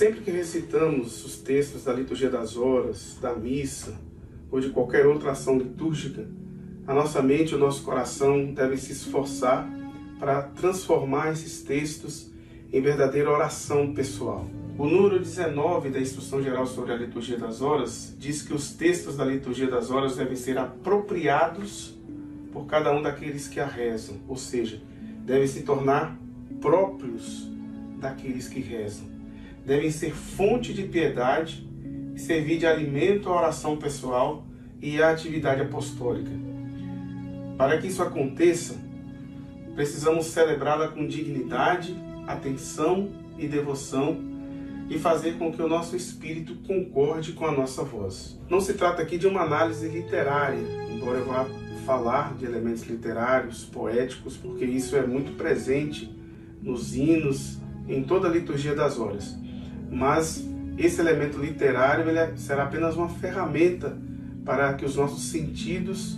Sempre que recitamos os textos da liturgia das horas, da missa ou de qualquer outra ação litúrgica, a nossa mente e o nosso coração devem se esforçar para transformar esses textos em verdadeira oração pessoal. O número 19 da Instrução Geral sobre a Liturgia das Horas diz que os textos da Liturgia das Horas devem ser apropriados por cada um daqueles que a rezam, ou seja, devem se tornar próprios daqueles que rezam. Devem ser fonte de piedade e servir de alimento à oração pessoal e à atividade apostólica. Para que isso aconteça, precisamos celebrá-la com dignidade, atenção e devoção e fazer com que o nosso espírito concorde com a nossa voz. Não se trata aqui de uma análise literária, embora eu vá falar de elementos literários, poéticos, porque isso é muito presente nos hinos, em toda a liturgia das horas. Mas esse elemento literário será apenas uma ferramenta para que os nossos sentidos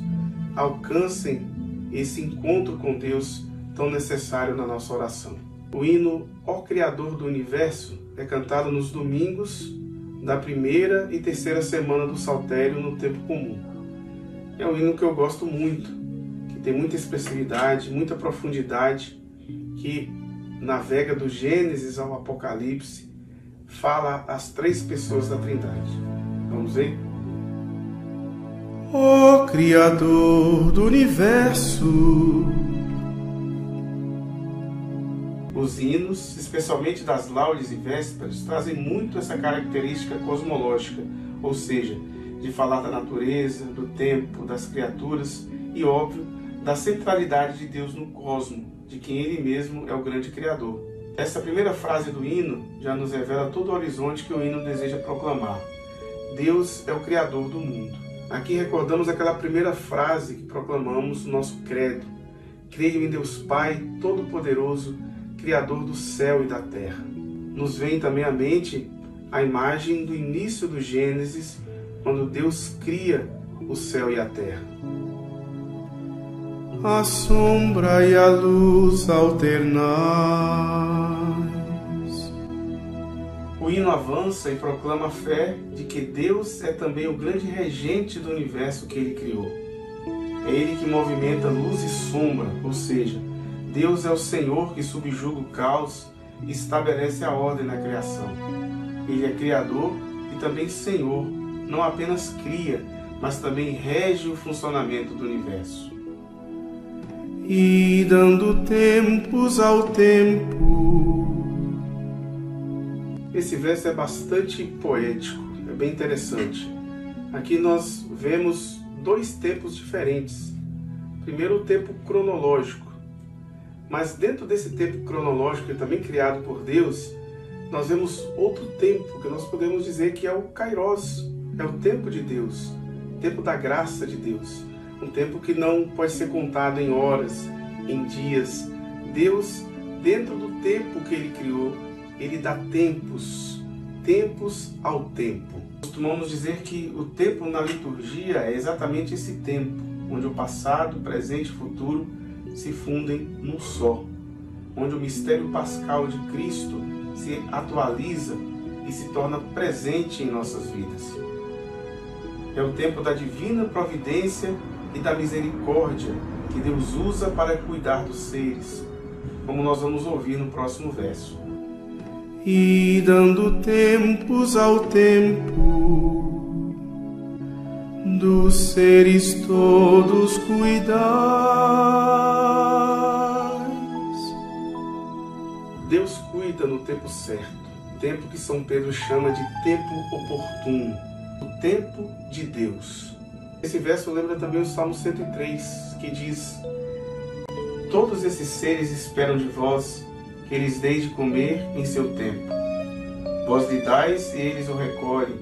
alcancem esse encontro com Deus tão necessário na nossa oração. O hino Ó Criador do Universo é cantado nos domingos da primeira e terceira semana do Saltério no tempo comum. É um hino que eu gosto muito, que tem muita expressividade, muita profundidade, que navega do Gênesis ao Apocalipse, fala as três pessoas da Trindade. Vamos ver? Ó Criador do Universo. Os hinos, especialmente das laudes e vésperas, trazem muito essa característica cosmológica, ou seja, de falar da natureza, do tempo, das criaturas e, óbvio, da centralidade de Deus no cosmo, de quem Ele mesmo é o grande Criador. Essa primeira frase do hino já nos revela todo o horizonte que o hino deseja proclamar. Deus é o Criador do mundo. Aqui recordamos aquela primeira frase que proclamamos no nosso credo. Creio em Deus Pai, Todo-Poderoso, Criador do céu e da terra. Nos vem também à mente a imagem do início do Gênesis, quando Deus cria o céu e a terra. A sombra e a luz alternais. O hino avança e proclama a fé de que Deus é também o grande regente do universo que Ele criou. É Ele que movimenta luz e sombra, ou seja, Deus é o Senhor que subjuga o caos e estabelece a ordem na criação. Ele é Criador e também Senhor, não apenas cria, mas também rege o funcionamento do universo. E dando tempos ao tempo. Esse verso é bastante poético, é bem interessante. Aqui nós vemos dois tempos diferentes. Primeiro, o tempo cronológico. Mas dentro desse tempo cronológico, que é também criado por Deus, nós vemos outro tempo, que nós podemos dizer que é o Kairos, é o tempo de Deus, o tempo da graça de Deus. Um tempo que não pode ser contado em horas, em dias. Deus, dentro do tempo que Ele criou, Ele dá tempos ao tempo. Costumamos dizer que o tempo na liturgia é exatamente esse tempo, onde o passado, presente e futuro se fundem num só, onde o mistério pascal de Cristo se atualiza e se torna presente em nossas vidas. É o tempo da divina providência e da misericórdia que Deus usa para cuidar dos seres, como nós vamos ouvir no próximo verso. E dando tempos ao tempo, dos seres todos cuidais. Deus cuida no tempo certo, tempo que São Pedro chama de tempo oportuno, o tempo de Deus. Esse verso lembra também o Salmo 103, que diz: todos esses seres esperam de vós que lhes deis de comer em seu tempo. Vós lhe dais e eles o recolhem,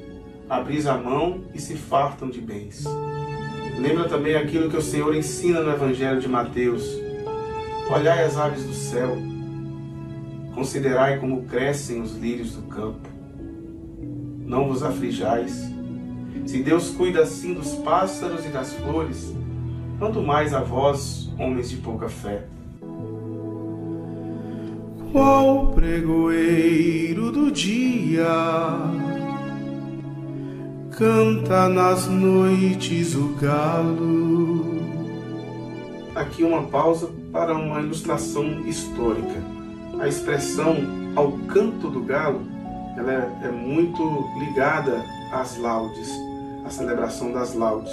abris a mão e se fartam de bens. Lembra também aquilo que o Senhor ensina no Evangelho de Mateus: olhai as aves do céu, considerai como crescem os lírios do campo. Não vos aflijais. Se Deus cuida assim dos pássaros e das flores, quanto mais a vós, homens de pouca fé. qual pregoeiro do dia canta nas noites o galo. Aqui uma pausa para uma ilustração histórica. A expressão ao canto do galo, ela é muito ligada às laudes, à celebração das laudes,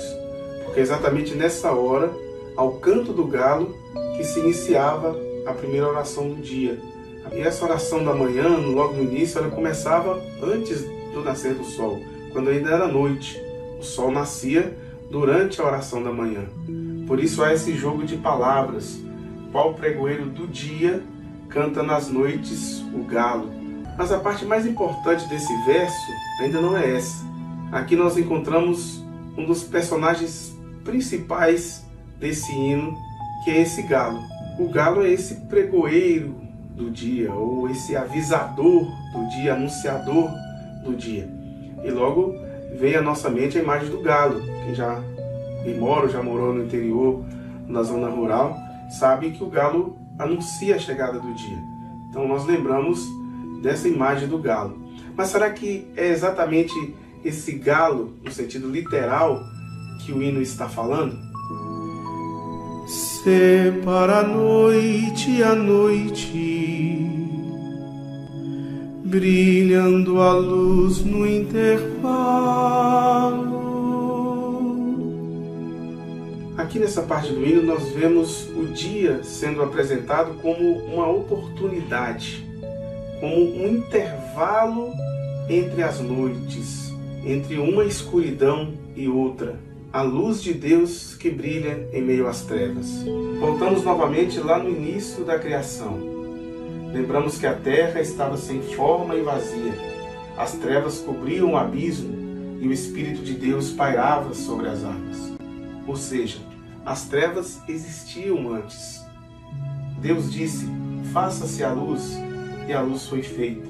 porque é exatamente nessa hora, ao canto do galo, que se iniciava a primeira oração do dia. E essa oração da manhã, logo no início, ela começava antes do nascer do sol, quando ainda era noite. O sol nascia durante a oração da manhã. Por isso há esse jogo de palavras. Qual pregoeiro do dia canta nas noites o galo. Mas a parte mais importante desse verso ainda não é essa. Aqui nós encontramos um dos personagens principais desse hino, que é esse galo. O galo é esse pregoeiro do dia, ou esse avisador do dia, anunciador do dia. E logo vem à nossa mente a imagem do galo. Quem já morou no interior, na zona rural, sabe que o galo anuncia a chegada do dia. Então nós lembramos dessa imagem do galo. Mas será que é exatamente esse galo, no sentido literal, que o hino está falando? Separa a noite, brilhando a luz no intervalo. Aqui nessa parte do hino nós vemos o dia sendo apresentado como uma oportunidade, como um intervalo entre as noites, entre uma escuridão e outra. A luz de Deus que brilha em meio às trevas. Voltamos novamente lá no início da criação. Lembramos que a terra estava sem forma e vazia. As trevas cobriam o abismo e o Espírito de Deus pairava sobre as águas. Ou seja, as trevas existiam antes. Deus disse, faça-se a luz, e a luz foi feita.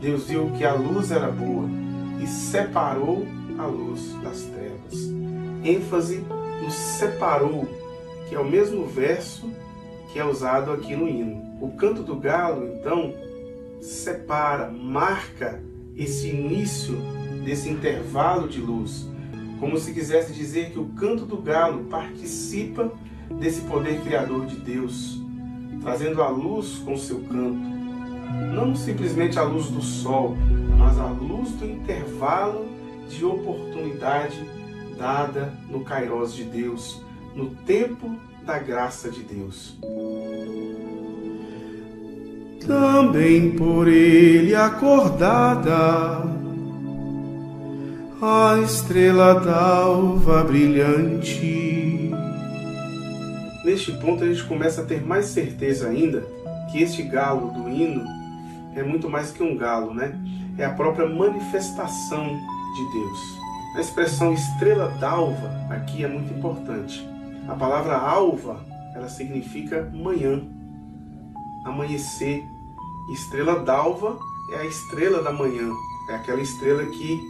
Deus viu que a luz era boa e separou a luz das trevas. ênfase no separou, que é o mesmo verso que é usado aqui no hino. O canto do galo, então, separa, marca esse início desse intervalo de luz, como se quisesse dizer que o canto do galo participa desse poder criador de Deus, trazendo a luz com seu canto. Não simplesmente a luz do sol, mas a luz do intervalo de oportunidade dada no Kairos de Deus, no tempo da graça de Deus. Também por ele acordada, a estrela d'alva brilhante. Neste ponto a gente começa a ter mais certeza ainda que este galo do hino é muito mais que um galo, né? É a própria manifestação de Deus. A expressão estrela d'alva aqui é muito importante. A palavra alva, ela significa manhã, amanhecer. Estrela d'alva é a estrela da manhã, é aquela estrela que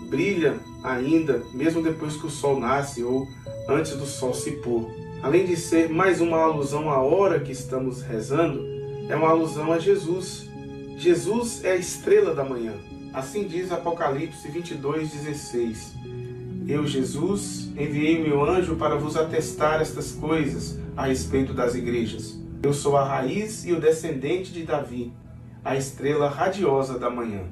brilha ainda, mesmo depois que o sol nasce ou antes do sol se pôr. Além de ser mais uma alusão à hora que estamos rezando, é uma alusão a Jesus. Jesus é a estrela da manhã. Assim diz Apocalipse 22:16. Eu, Jesus, enviei o meu anjo para vos atestar estas coisas a respeito das igrejas. Eu sou a raiz e o descendente de Davi, a estrela radiosa da manhã.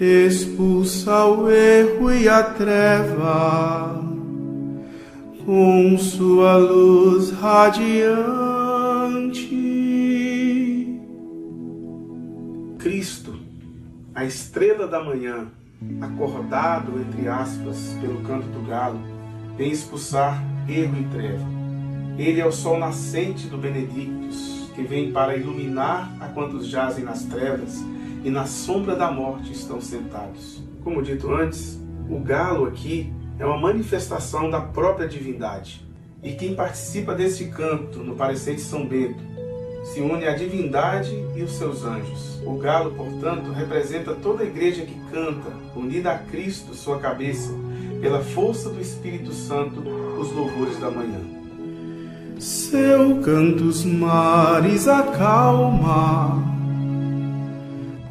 Expulsa o erro e a treva com sua luz radiante. Cristo, a estrela da manhã, acordado, entre aspas, pelo canto do galo, vem expulsar erro e treva. Ele é o sol nascente do Benedictus, que vem para iluminar a quantos jazem nas trevas e na sombra da morte estão sentados. Como dito antes, o galo aqui é uma manifestação da própria divindade. E quem participa deste canto no parecer de São Bento se une à divindade e os seus anjos. O galo, portanto, representa toda a igreja que canta, unida a Cristo, sua cabeça, pela força do Espírito Santo, os louvores da manhã. seu canto os mares acalma.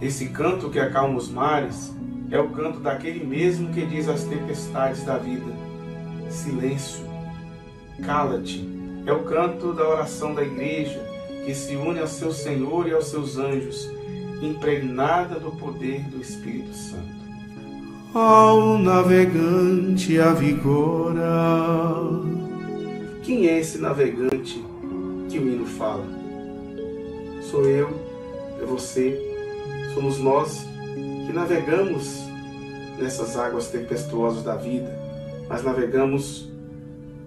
Esse canto que acalma os mares é o canto daquele mesmo que diz às tempestades da vida: silêncio, cala-te. É o canto da oração da igreja que se une ao seu Senhor e aos seus anjos, impregnada do poder do Espírito Santo. Ao navegante avigora. Quem é esse navegante que o hino fala? Sou eu, é você, somos nós que navegamos nessas águas tempestuosas da vida, mas navegamos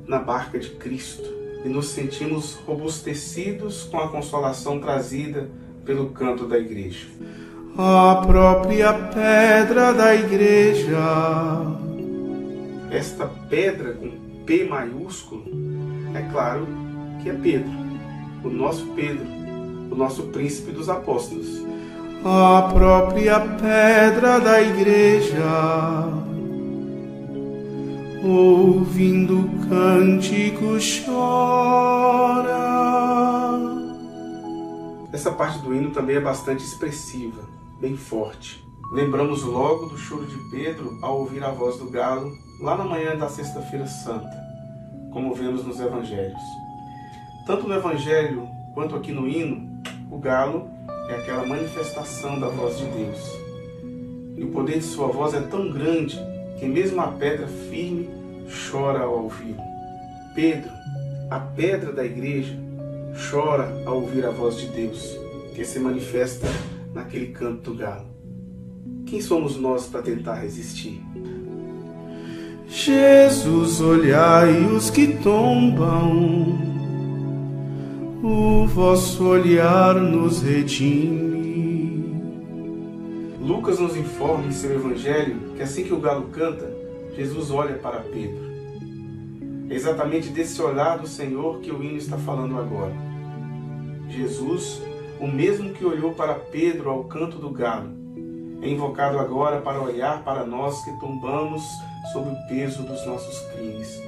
na barca de Cristo e nos sentimos robustecidos com a consolação trazida pelo canto da igreja. A própria pedra da igreja. Esta pedra com P maiúsculo, é claro que é Pedro, o nosso príncipe dos apóstolos. A própria pedra da igreja, ouvindo o cântico chora. Essa parte do hino também é bastante expressiva, bem forte. Lembramos logo do choro de Pedro ao ouvir a voz do galo lá na manhã da Sexta-feira Santa, como vemos nos evangelhos. Tanto no evangelho quanto aqui no hino, o galo é aquela manifestação da voz de Deus. E o poder de sua voz é tão grande que mesmo a pedra firme chora ao ouvi-lo. Pedro, a pedra da igreja, chora ao ouvir a voz de Deus, que se manifesta naquele canto do galo. Quem somos nós para tentar resistir? Jesus, olhai os que tombam, o vosso olhar nos redime. Lucas nos informa em seu evangelho que assim que o galo canta, Jesus olha para Pedro. É exatamente desse olhar do Senhor que o hino está falando agora. Jesus, o mesmo que olhou para Pedro ao canto do galo, é invocado agora para olhar para nós que tombamos sob o peso dos nossos crimes.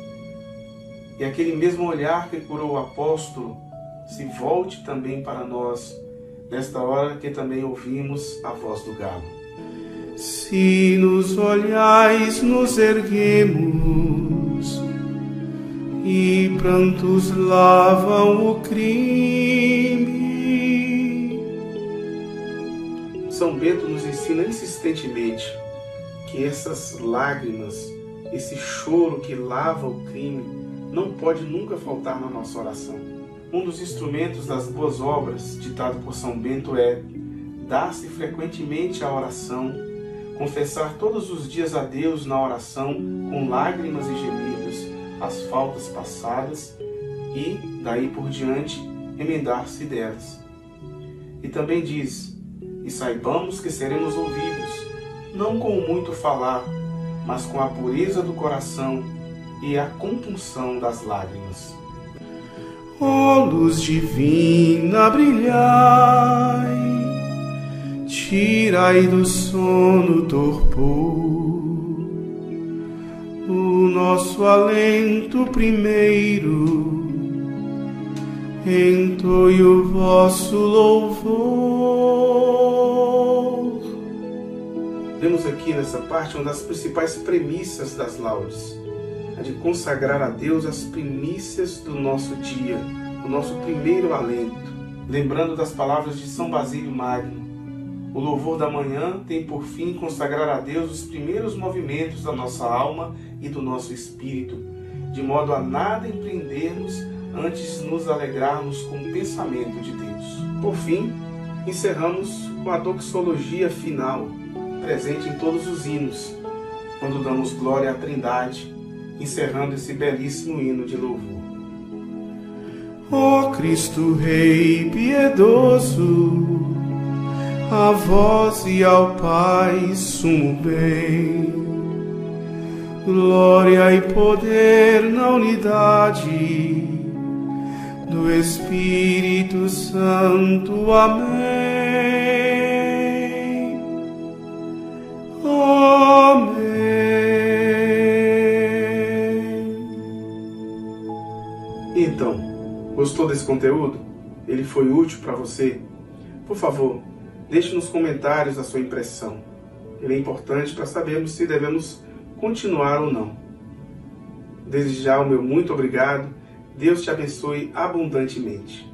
E aquele mesmo olhar que curou o apóstolo se volte também para nós, nesta hora que também ouvimos a voz do galo. Se nos olhais, nos erguemos, e prantos lavam o crime. São Bento nos ensina insistentemente que essas lágrimas, esse choro que lava o crime, não pode nunca faltar na nossa oração. Um dos instrumentos das boas obras, ditado por São Bento, é dar-se frequentemente à oração, confessar todos os dias a Deus na oração, com lágrimas e gemidos, as faltas passadas e, daí por diante, emendar-se delas. E também diz: e saibamos que seremos ouvidos, não com muito falar, mas com a pureza do coração e a compunção das lágrimas. Ó luz divina, brilhai, tirai do sono torpor, o nosso alento primeiro, entoie o vosso louvor. Vemos aqui nessa parte uma das principais premissas das laudes, a de consagrar a Deus as primícias do nosso dia, o nosso primeiro alento, lembrando das palavras de São Basílio Magno. O louvor da manhã tem por fim consagrar a Deus os primeiros movimentos da nossa alma e do nosso espírito, de modo a nada empreendermos antes de nos alegrarmos com o pensamento de Deus. Por fim, encerramos com a doxologia final, presente em todos os hinos, quando damos glória à Trindade, encerrando esse belíssimo hino de louvor. Ó Cristo Rei piedoso, a vós e ao Pai sumo bem, glória e poder na unidade do Espírito Santo. Amém. Amém. Então, Gostou desse conteúdo? Ele foi útil para você? Por favor, deixe nos comentários a sua impressão. Ele é importante para sabermos se devemos continuar ou não. Desde já o meu muito obrigado. Deus te abençoe abundantemente.